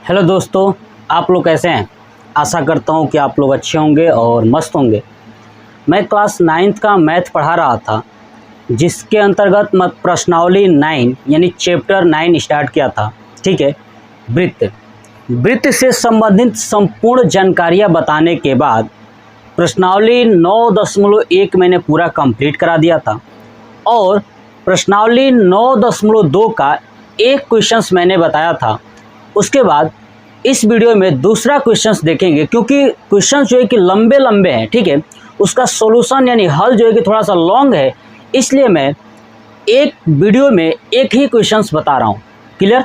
Hello दोस्तों, आप लोग कैसे हैं। आशा करता हूं कि आप लोग अच्छे होंगे और मस्त होंगे। मैं क्लास 9th का मैथ पढ़ा रहा था, जिसके अंतर्गत मैं प्रश्नावली 9 यानी चैप्टर 9 स्टार्ट किया था। ठीक है। वृत्त से संबंधित संपूर्ण जानकारियां बताने के बाद प्रश्नावली 9.1 मैंने पूरा कंप्लीट करा दिया था और प्रश्नावली 9.2 का एक क्वेश्चंस मैंने बताया था। उसके बाद इस वीडियो में दूसरा क्वेश्चंस देखेंगे, क्योंकि क्वेश्चंस जो है कि लंबे लंबे हैं। ठीक है। उसका सॉल्यूशन यानी हल जो है कि थोड़ा सा लॉन्ग है, इसलिए मैं एक वीडियो में एक ही क्वेश्चंस बता रहा हूँ। क्लियर।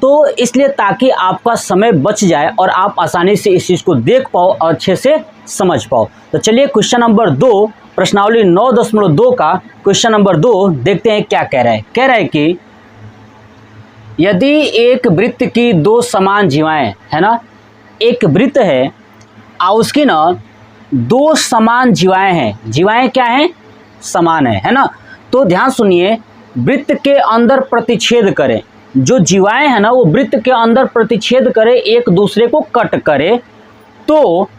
तो इसलिए ताकि आपका समय बच जाए और आप आसानी से इस चीज़ को देख पाओ और अच्छे से समझ पाओ। तो चलिए क्वेश्चन नंबर 2, प्रश्नावली 9.2 का क्वेश्चन नंबर 2 देखते हैं क्या कह रहा है। कह रहा है कि यदि एक वृत्त की दो समान जीवाएं, है ना, एक वृत्त है और उसकी ना दो समान जीवाएं हैं। जीवाएं क्या हैं? समान है ना। तो ध्यान सुनिए, वृत्त के अंदर प्रतिच्छेद करें। जो जीवाएं हैं ना वो वृत्त के अंदर प्रतिच्छेद करे, एक दूसरे को कट करे, तो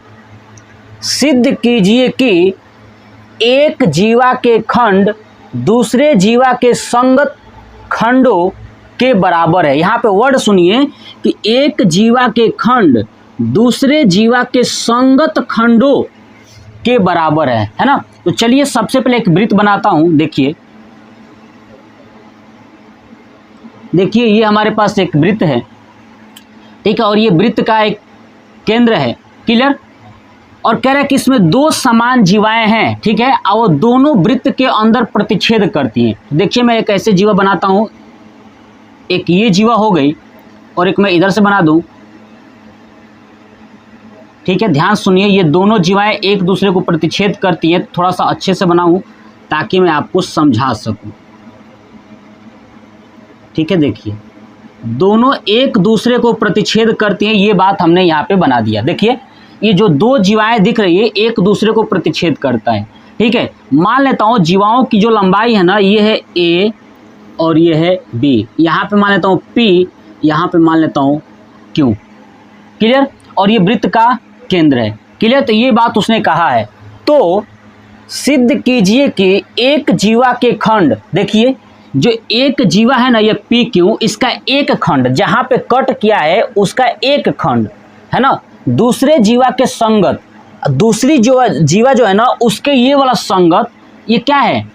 सिद्ध कीजिए कि एक जीवा के खंड दूसरे जीवा के संगत खंडों के बराबर है। यहाँ पे वर्ड सुनिए कि एक जीवा के खंड दूसरे जीवा के संगत खंडों के बराबर है ना। तो चलिए सबसे पहले एक वृत्त बनाता हूं। देखिए ये हमारे पास एक वृत्त है। ठीक है। और ये वृत्त का एक केंद्र है। क्लियर। और कह रहा है कि इसमें दो समान जीवाएं हैं। ठीक है। और वो दोनों वृत्त के अंदर प्रतिच्छेद करती हैं। देखिए मैं एक ऐसे जीवा बनाता हूं, एक ये जीवा हो गई और एक मैं इधर से बना दूं। ठीक है। ध्यान सुनिए, ये दोनों जीवाएं एक दूसरे को प्रतिच्छेद करती हैं। थोड़ा सा अच्छे से बनाऊं ताकि मैं आपको समझा सकूं। ठीक है। देखिए दोनों एक दूसरे को प्रतिच्छेद करती हैं, ये बात हमने यहाँ पे बना दिया। देखिए ये जो दो जीवाएं दिख रही है एक दूसरे को प्रतिच्छेद करता है। ठीक है। मान लेता हूँ जीवाओं की जो लंबाई है ना, ये है ए और ये है बी। यहाँ पे मान लेता हूँ पी, यहाँ पे मान लेता हूँ क्यू। क्लियर। और ये वृत्त का केंद्र है। क्लियर। तो ये बात उसने कहा है। तो सिद्ध कीजिए कि एक जीवा के खंड, देखिए जो एक जीवा है ना ये पी क्यू, इसका एक खंड जहाँ पे कट किया है उसका एक खंड है ना, दूसरे जीवा के संगत, दूसरी जो जीवा जो है ना उसके ये वाला संगत, ये क्या है?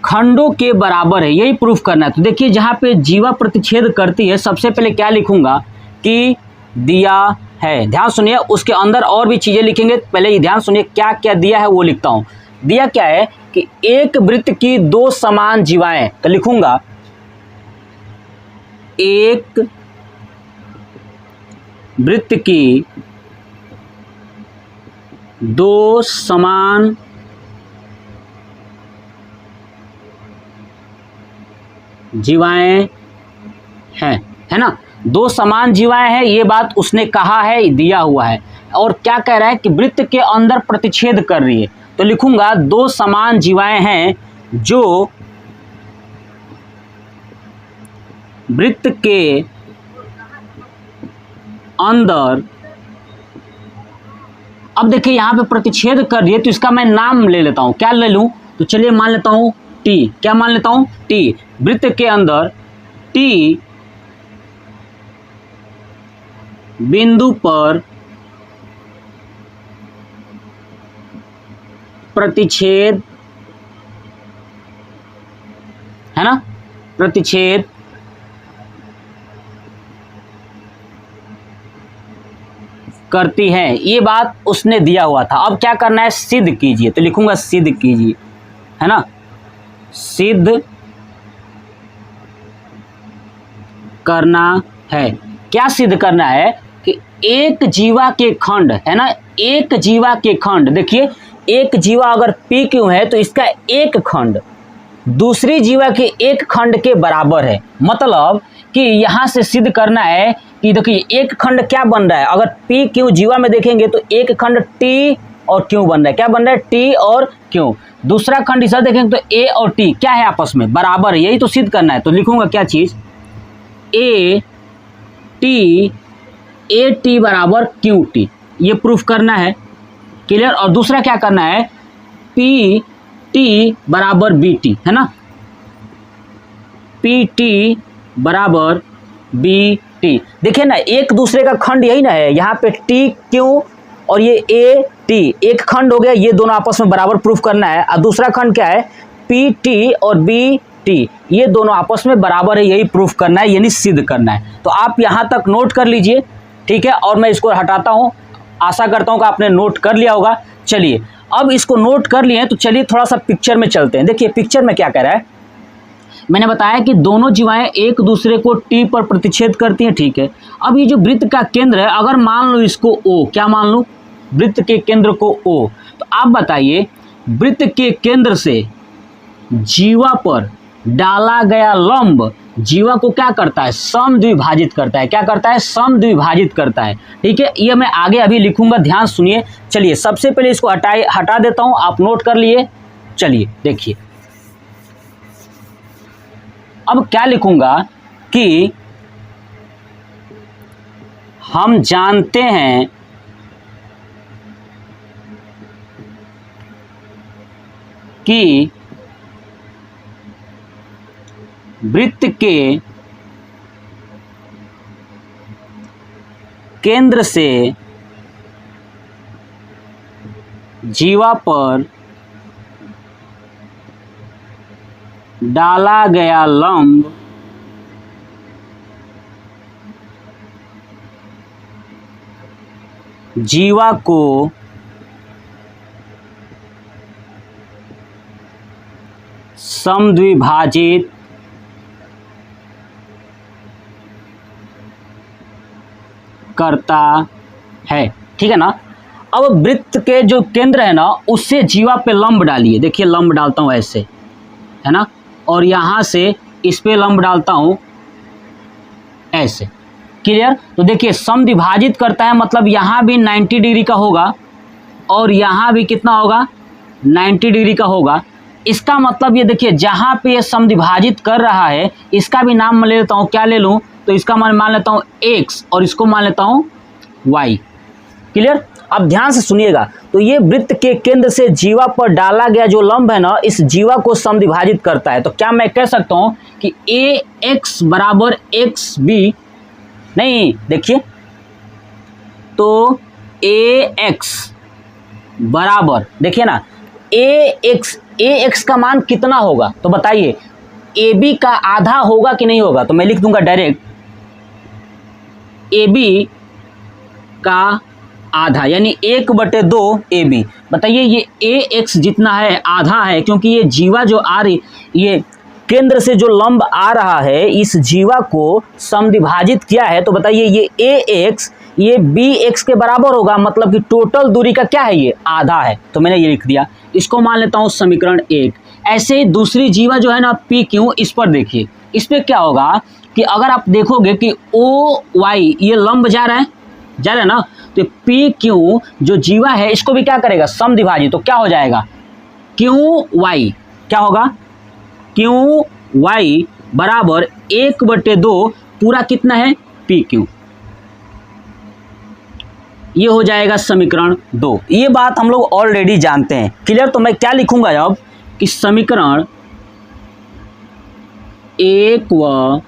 खंडों के बराबर है। यही प्रूफ करना है। तो देखिए जहाँ पे जीवा प्रतिच्छेद करती है, सबसे पहले क्या लिखूंगा कि दिया है। ध्यान सुनिए, उसके अंदर और भी चीजें लिखेंगे, पहले ही ध्यान सुनिए क्या क्या दिया है वो लिखता हूं। दिया क्या है कि एक वृत्त की दो समान जीवाएं, तो लिखूंगा एक वृत्त की दो समान जीवाएं हैं, है ना। दो समान जीवाएं हैं, ये बात उसने कहा है, दिया हुआ है। और क्या कह रहा है कि वृत्त के अंदर प्रतिच्छेद कर रही है, तो लिखूंगा दो समान जीवाएं हैं जो वृत्त के अंदर, अब देखिए यहां पे प्रतिच्छेद कर रही है, तो इसका मैं नाम ले लेता हूं। क्या ले लूं? तो चलिए मान लेता हूं टी। क्या मान लेता हूं? टी। वृत्त के अंदर टी बिंदु पर प्रतिच्छेद, है ना, प्रतिच्छेद करती है, ये बात उसने दिया हुआ था। अब क्या करना है? सिद्ध कीजिए। तो लिखूंगा सिद्ध कीजिए, है ना, सिद्ध करना है। क्या सिद्ध करना है? कि एक जीवा के खंड, है ना, एक जीवा के खंड, देखिए एक जीवा अगर पी क्यू है तो इसका एक खंड दूसरी जीवा के एक खंड के बराबर है। मतलब कि यहां से सिद्ध करना है कि देखिए एक खंड क्या बन रहा है, अगर पी क्यू जीवा में देखेंगे तो एक खंड टी और क्यू बन रहा है। क्या बन रहा है? टी और क्यू। दूसरा खंड इधर देखेंगे तो ए और टी क्या है? आपस में बराबर है। यही तो सिद्ध करना है। तो लिखूंगा क्या चीज? ए टी ए टी बराबर क्यू टी, ये प्रूफ करना है। क्लियर। और दूसरा क्या करना है, पी टी बराबर बी टी, है ना, पी टी बराबर बी टी। देखिए ना, एक दूसरे का खंड यही ना है, यहाँ पे टी क्यू और ये ए टी एक खंड हो गया, ये दोनों आपस में बराबर प्रूफ करना है। और दूसरा खंड क्या है, पी टी और बी टी, ये दोनों आपस में बराबर है, यही प्रूफ करना है, यानी सिद्ध करना है। तो आप यहाँ तक नोट कर लीजिए, ठीक है। और मैं इसको हटाता हूँ, आशा करता हूँ कि आपने नोट कर लिया होगा। चलिए, अब इसको नोट कर लिए तो चलिए थोड़ा सा पिक्चर में चलते हैं। देखिए पिक्चर में क्या कह रहा है, मैंने बताया कि दोनों जीवाएं एक दूसरे को टी पर प्रतिच्छेद करती हैं, ठीक है। अब ये जो वृत्त का केंद्र है, अगर मान लो इसको ओ, क्या मान लो, वृत्त के केंद्र को ओ, तो आप बताइए वृत्त के केंद्र से जीवा पर डाला गया लंब जीवा को क्या करता है, समद्विभाजित करता है। क्या करता है, समद्विभाजित करता है, ठीक है। ये मैं आगे अभी लिखूंगा, ध्यान सुनिए। चलिए सबसे पहले इसको हटा देता हूं, आप नोट कर लिए। चलिए देखिए, अब क्या लिखूंगा कि हम जानते हैं कि वृत्त के केंद्र से जीवा पर डाला गया लंब जीवा को समद्विभाजित करता है, ठीक है ना। अब वृत्त के जो केंद्र है ना, उससे जीवा पे लंब डालिए। देखिए लंब डालता हूं ऐसे, है ना, और यहां से इस पे लंब डालता हूं ऐसे। क्लियर। तो देखिए समद्विभाजित करता है, मतलब यहां भी 90 डिग्री का होगा और यहां भी कितना होगा, 90 डिग्री का होगा। इसका मतलब ये देखिए, जहां पे ये समद्विभाजित कर रहा है, इसका भी नाम मैं ले लेता हूं, क्या ले लूं, तो इसका मैं मान लेता हूं x और इसको मान लेता हूं y। क्लियर। अब ध्यान से सुनिएगा, तो ये वृत्त के केंद्र से जीवा पर डाला गया जो लंब है ना, इस जीवा को समद्विभाजित करता है। तो क्या मैं कह सकता हूं कि ax बराबर एक्स बी, नहीं देखिए, तो ax बराबर, देखिए ना, ax का मान कितना होगा, तो बताइए ab का आधा होगा कि नहीं होगा। तो मैं लिख दूंगा डायरेक्ट ab का आधा, यानी 1/2 AB। बताइए ये ax जितना है आधा है, क्योंकि ये जीवा जो आ रही, ये केंद्र से जो लंब आ रहा है, इस जीवा को समद्विभाजित किया है। तो बताइए ये ax ये bx के बराबर होगा, मतलब कि टोटल दूरी का क्या है, ये आधा है। तो मैंने ये लिख दिया, इसको मान लेता हूँ समीकरण 1। ऐसे ही दूसरी जीवा जो है ना PQ, इस पर देखिए, इस पर क्या होगा कि अगर आप देखोगे कि OY ये लंब जा रहा है ना, तो PQ जो जीवा है इसको भी क्या करेगा, समद्विभाजित। तो क्या हो जाएगा, QY क्या होगा, QY बराबर 1/2 पूरा कितना है PQ, ये हो जाएगा समीकरण 2। ये बात हम लोग ऑलरेडी जानते हैं। क्लियर। तो मैं क्या लिखूंगा अब कि समीकरण 1 व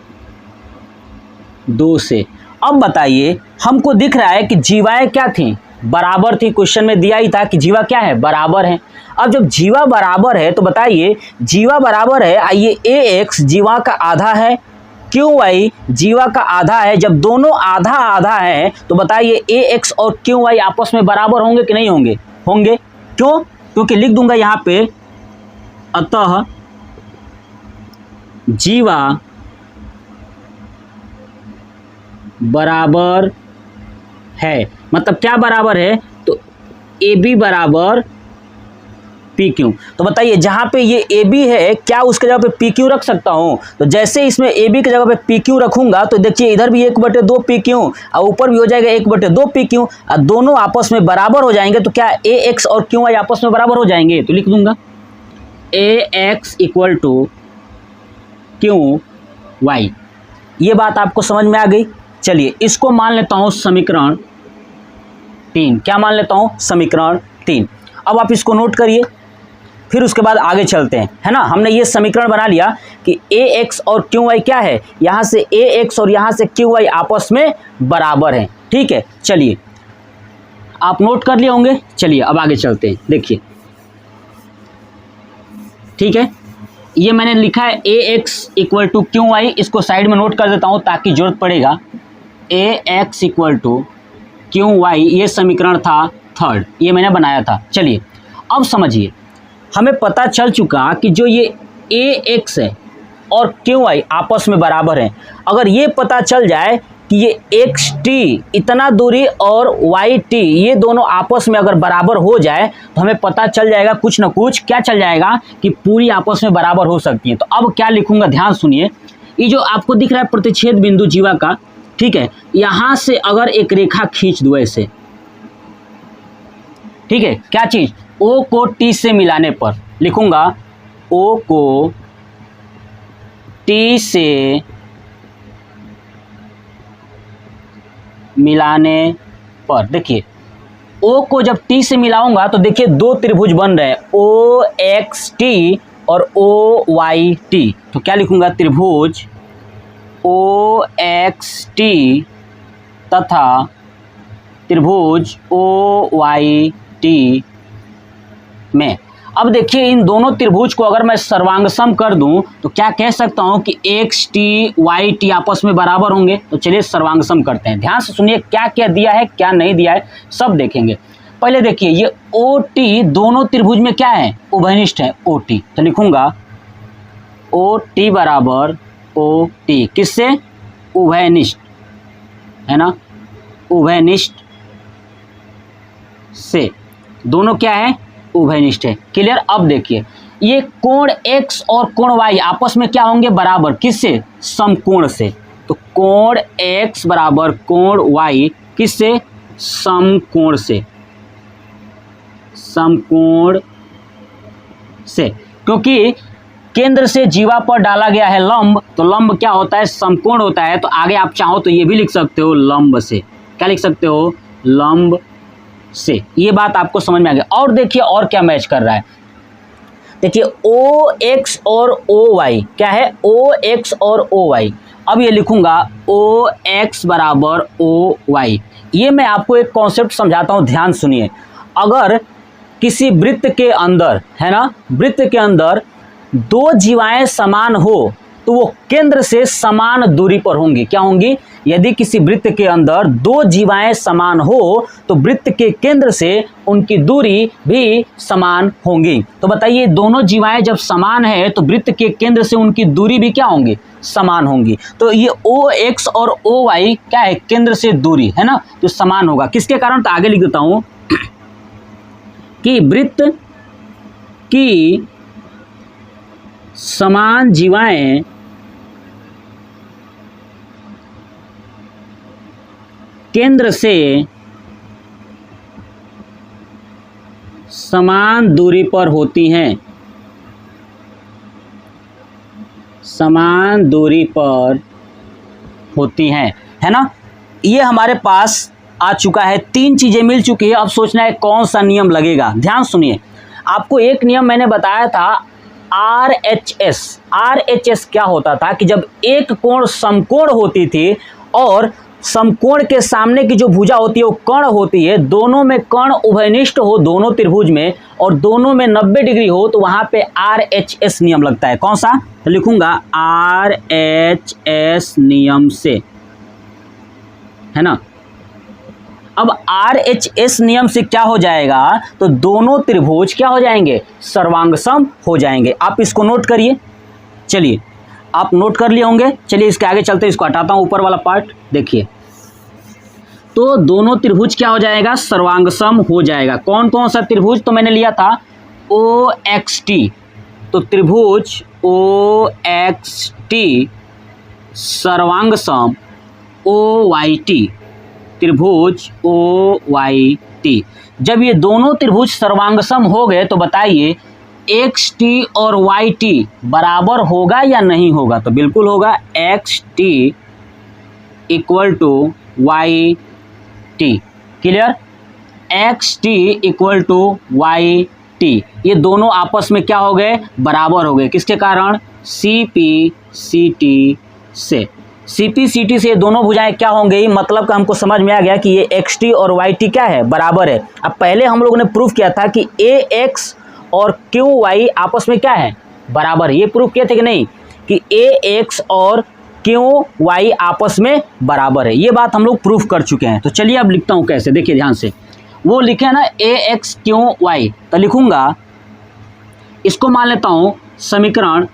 2 से, अब बताइए हमको दिख रहा है कि जीवाएं क्या थी, बराबर थी। क्वेश्चन में दिया ही था कि जीवा क्या है, बराबर है। अब जब जीवा बराबर है तो बताइए जीवा बराबर है, आइए ax जीवा का आधा है, qy जीवा का आधा है। जब दोनों आधा आधा है तो बताइए ax और qy आपस में बराबर होंगे कि नहीं होंगे, होंगे। क्यों, क्योंकि लिख दूंगा यहाँ पे, अतः जीवा बराबर है, मतलब क्या बराबर है, तो AB बराबर PQ। तो बताइए जहाँ पे ये AB है, क्या उसके जगह पे PQ रख सकता हूँ। तो जैसे इसमें AB की जगह पे PQ रखूंगा तो देखिए इधर भी 1/2 PQ और ऊपर भी हो जाएगा 1/2 PQ, और दोनों आपस में बराबर हो जाएंगे। तो क्या AX और QY आपस में बराबर हो जाएंगे, तो लिख दूंगा AX = QY। ये बात आपको समझ में आ गई। चलिए इसको मान लेता हूँ समीकरण 3। क्या मान लेता हूँ? समीकरण 3। अब आप इसको नोट करिए, फिर उसके बाद आगे चलते हैं, है ना। हमने ये समीकरण बना लिया कि ए एक्स और क्यू वाई क्या है, यहाँ से ए एक्स और यहाँ से क्यू वाई आपस में बराबर हैं, ठीक है। चलिए आप नोट कर लिए होंगे, चलिए अब आगे चलते हैं। देखिए ठीक है, ये मैंने लिखा है a x equal to q y, इसको साइड में नोट कर देता हूँ ताकि जरूरत पड़ेगा। A x equal to q y, ये समीकरण था 3rd, ये मैंने बनाया था। चलिए अब समझिए, हमें पता चल चुका कि जो ये ए एक्स है और क्यू वाई आपस में बराबर हैं। अगर ये पता चल जाए कि ये एक्स टी इतना दूरी और वाई टी ये दोनों आपस में अगर बराबर हो जाए तो हमें पता चल जाएगा कुछ ना कुछ, क्या चल जाएगा कि पूरी आपस में बराबर हो सकती है। तो अब क्या लिखूंगा, ध्यान सुनिए। ये जो आपको दिख रहा है प्रतिच्छेद बिंदु जीवा का, ठीक है, यहाँ से अगर एक रेखा खींच दूँ ऐसे, ठीक है, क्या चीज, ओ को टी से मिलाने पर लिखूंगा, ओ को टी से मिलाने पर, देखिए ओ को जब टी से मिलाऊंगा तो देखिए दो त्रिभुज बन रहे हैं, ओ एक्स टी और ओ वाई टी। तो क्या लिखूंगा, त्रिभुज ओ एक्स टी तथा त्रिभुज ओ वाई टी में। अब देखिए इन दोनों त्रिभुज को अगर मैं सर्वांगसम कर दूं तो क्या कह सकता हूं कि एक्स टी वाई टी आपस में बराबर होंगे। तो चलिए सर्वांगसम करते हैं। ध्यान से सुनिए, क्या क्या दिया है क्या नहीं दिया है सब देखेंगे। पहले देखिए ये ओ टी दोनों त्रिभुज में क्या है, उभयनिष्ठ है ओ टी। तो लिखूंगा ओ टी बराबर ओ टी, किससे, उभयनिष्ठ, है ना, उभयनिष्ठ से, दोनों क्या है, उभयनिष्ठ है। क्लियर। अब देखिए ये कोण x और कोण y आपस में क्या होंगे, बराबर, किससे, समकोण से। तो कोण x बराबर कोण y किससे, समकोण से, समकोण से। क्योंकि केंद्र से जीवा पर डाला गया है लंब, तो लंब क्या होता है, समकोण होता है। तो आगे आप चाहो तो ये भी लिख सकते हो लंब से, क्या लिख सकते हो, लंब से। ये बात आपको समझ में आ गया। और देखिए और क्या मैच कर रहा है, देखिए ओ एक्स और ओ वाई क्या है, ओ एक्स और ओ वाई। अब ये लिखूंगा ओ एक्स बराबर ओ वाई। ये मैं आपको एक कॉन्सेप्ट समझाता हूं, ध्यान सुनिए। अगर किसी वृत्त के अंदर, है ना, वृत्त के अंदर दो जीवाएं समान हो तो वो केंद्र से समान दूरी पर होंगी। क्या होंगी, यदि किसी वृत्त के अंदर दो जीवाएं समान हो तो वृत्त के केंद्र से उनकी दूरी भी समान होंगी। तो बताइए दोनों जीवाएं जब समान है तो वृत्त के केंद्र से उनकी दूरी भी क्या होंगी, समान होंगी। तो ये ओ एक्स और ओ वाई क्या है, केंद्र से दूरी, है ना, तो समान होगा। किसके कारण, तो आगे लिख देता हूं कि वृत्त की समान जीवाएं केंद्र से समान दूरी पर होती हैं, समान दूरी पर होती हैं, है ना। ये हमारे पास आ चुका है, तीन चीजें मिल चुकी है। अब सोचना है कौन सा नियम लगेगा। ध्यान सुनिए, आपको एक नियम मैंने बताया था RHS। RHS क्या होता था कि जब एक कोण समकोण होती थी और समकोण के सामने की जो भुजा होती है वो कर्ण होती है, दोनों में कर्ण उभयनिष्ठ हो दोनों त्रिभुज में और दोनों में 90 डिग्री हो तो वहां पे RHS नियम लगता है। कौन सा, तो लिखूंगा RHS नियम से, है ना। अब RHS नियम से क्या हो जाएगा, तो दोनों त्रिभुज क्या हो जाएंगे, सर्वांगसम हो जाएंगे। आप इसको नोट करिए। चलिए आप नोट कर लिए होंगे। चलिए इसके आगे चलते, इसको हटाता हूं ऊपर वाला पार्ट। देखिए तो दोनों त्रिभुज क्या हो जाएगा, सर्वांगसम हो जाएगा। कौन कौन सा त्रिभुज, तो मैंने लिया था OXT, तो त्रिभुज OXT सर्वांगसम OYT, त्रिभुज OYT। जब ये दोनों त्रिभुज सर्वांगसम हो गए तो बताइए XT और YT बराबर होगा या नहीं होगा, तो बिल्कुल होगा। XT equal to Y T. Clear? X T equal to Y T, ये दोनों आपस में क्या हो गए? बराबर हो गए। किसके कारण? सी पी सी टी से। सी पी सी टी से ये दोनों भुजाएं क्या होंगी? मतलब का हमको समझ में आ गया कि ये एक्स टी और वाई टी क्या है? बराबर है। अब पहले हम लोगों ने प्रूफ किया था कि ए एक्स और क्यू वाई आपस में क्या है? बराबर है। ये प्रूफ किए थे कि नहीं कि ए एक्स और क्यू वाई आपस में बराबर है? ये बात हम लोग प्रूफ कर चुके हैं। तो चलिए अब लिखता हूं कैसे, देखिए ध्यान से। वो लिखे ना ए एक्स क्यू वाई, तो लिखूंगा, इसको मान लेता हूं समीकरण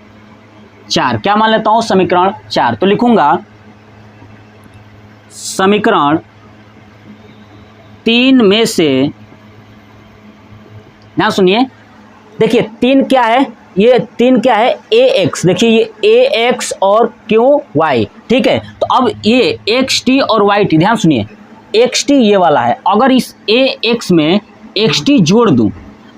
4। क्या मान लेता हूं? समीकरण 4। तो लिखूंगा समीकरण 3 में से, ध्यान सुनिए, देखिए 3 क्या है? ये 3 क्या है? A x. देखिए ये ए एक्स और क्यू वाई, ठीक है। तो अब ये एक्स टी और वाई टी, ध्यान सुनिए, एक्स टी ये वाला है। अगर इस ए एक्स में एक्स टी जोड़ दूं,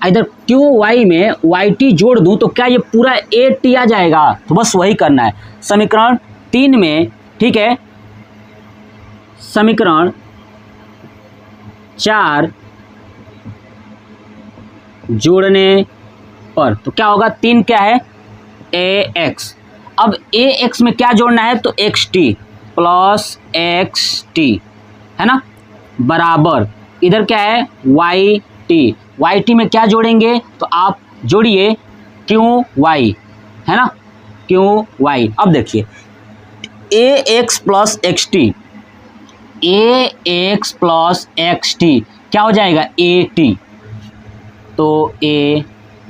इधर क्यू वाई में वाई टी जोड़ दूं, तो क्या ये पूरा ए टी आ जाएगा? तो बस वही करना है। समीकरण 3 में, ठीक है, समीकरण 4 जोड़ने पर तो क्या होगा? 3 क्या है? A x. अब ए एक्स में क्या जोड़ना है? तो x T plus X T, है ना, बराबर इधर क्या है? Y T. वाई टी में क्या जोड़ेंगे? तो आप जोड़िए क्यू वाई, है ना, क्यू वाई। अब देखिए A X plus X T, A X plus X T क्या हो जाएगा? A T. तो ए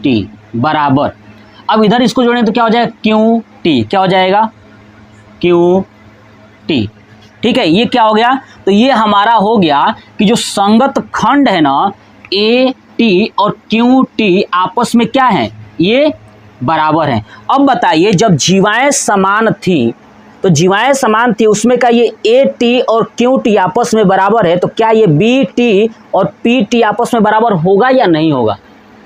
टी बराबर, अब इधर इसको जोड़ें तो क्या हो जाएगा? Q T. क्या हो जाएगा? क्यू टी, ठीक है। ये क्या हो गया? तो ये हमारा हो गया कि जो संगत खंड है ना, ए टी और क्यू टी आपस में क्या है? ये बराबर हैं। अब बताइए, जब जीवाएं समान थी, तो जीवाएं समान थी उसमें का ये ए टी और क्यू टी आपस में बराबर है, तो क्या ये बी टी और पी टी आपस में बराबर होगा या नहीं होगा?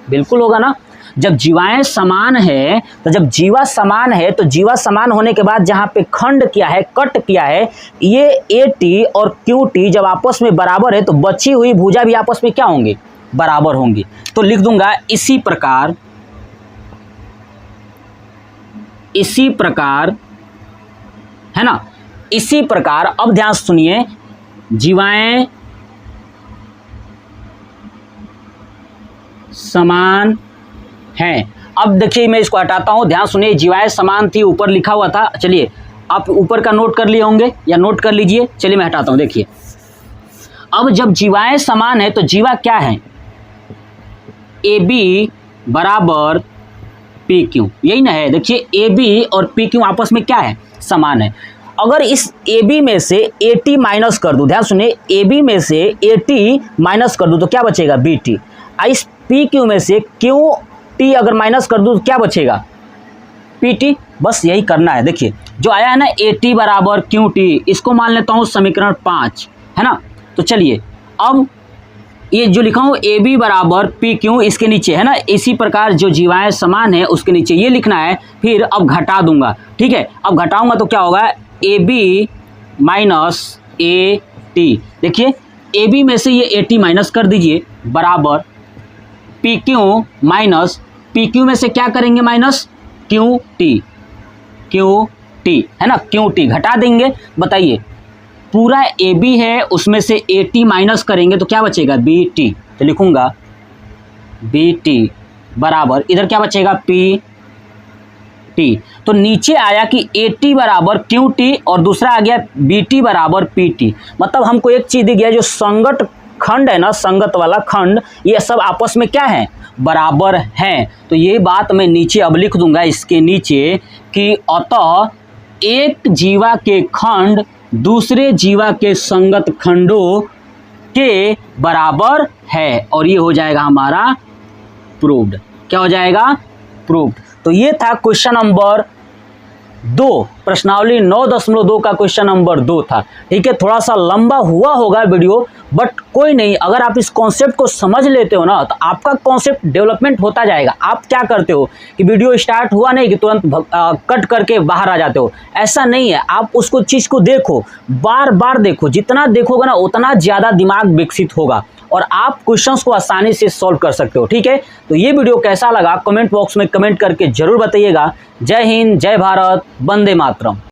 बिल्कुल होगा ना। जब जीवाएं समान है, तो जब जीवा समान है, तो जीवा समान होने के बाद जहां पे खंड किया है, कट किया है, ये ए टी और क्यू टी जब आपस में बराबर है, तो बची हुई भुजा भी आपस में क्या होंगी? बराबर होंगी। तो लिख दूंगा इसी प्रकार, इसी प्रकार, है ना, इसी प्रकार। अब ध्यान सुनिए, जीवाएं समान है। अब देखिए मैं इसको हटाता हूं, ध्यान सुनिए, जीवाएं समान थी ऊपर लिखा हुआ था। चलिए आप ऊपर का नोट कर लिए होंगे या नोट कर लीजिए। चलिए मैं हटाता हूं। देखिए अब जब जीवाएं समान है, तो जीवा क्या है? ए बी बराबर पी क्यू, यही ना है। देखिए ए बी और पी क्यू आपस में क्या है? समान है। अगर इस ए बी में से ए टी माइनस कर दूं, ध्यान सुनिए, ए बी में से ए टी माइनस कर दूं तो क्या बचेगा? B T. इस पी क्यू में से क्यू टी अगर माइनस कर दूं तो क्या बचेगा? P T. बस यही करना है। देखिए जो आया है ना ए टी बराबर क्यू टी, इसको मान लेता हूं समीकरण 5, है ना। तो चलिए अब ये जो लिखा हूं ए बी बराबर पी क्यू, इसके नीचे, है ना, इसी प्रकार जो जीवाएं समान है उसके नीचे ये लिखना है। फिर अब घटा दूंगा, ठीक है। अब घटाऊंगा तो क्या होगा? A B minus A T. देखिए ए बी में से ये ए टी माइनस कर दीजिए, बराबर P Q minus P Q में से क्या करेंगे? Minus Q T, Q T, है ना, क्यू टी घटा देंगे। बताइए पूरा ए बी है, उसमें से ए टी माइनस करेंगे तो क्या बचेगा? B T. तो लिखूंगा बी टी बराबर इधर क्या बचेगा? P T. तो नीचे आया कि ए टी बराबर क्यू टी और दूसरा आ गया बी टी बराबर पी टी। मतलब हमको एक चीज दिख गया, जो संगत खंड है ना, संगत वाला खंड, ये सब आपस में क्या है? बराबर हैं। तो ये बात मैं नीचे अब लिख दूंगा इसके नीचे कि अतः एक जीवा के खंड दूसरे जीवा के संगत खंडों के बराबर है, और ये हो जाएगा हमारा प्रूव्ड। क्या हो जाएगा? प्रूव्ड। तो ये था क्वेश्चन नंबर 2, प्रश्नावली 9.2 का क्वेश्चन नंबर 2 था। ठीक है, थोड़ा सा लंबा हुआ होगा वीडियो, बट कोई नहीं, अगर आप इस कॉन्सेप्ट को समझ लेते हो ना तो आपका कॉन्सेप्ट डेवलपमेंट होता जाएगा। आप क्या करते हो कि वीडियो स्टार्ट हुआ नहीं कि तुरंत कट करके बाहर आ जाते हो, ऐसा नहीं है। आप उसको चीज़ को देखो, बार बार देखो, जितना देखोगे ना उतना ज़्यादा दिमाग विकसित होगा और आप क्वेश्चंस को आसानी से सॉल्व कर सकते हो। ठीक है, तो ये वीडियो कैसा लगा कमेंट बॉक्स में कमेंट करके जरूर बताइएगा। जय हिंद, जय भारत, वंदे मातरम।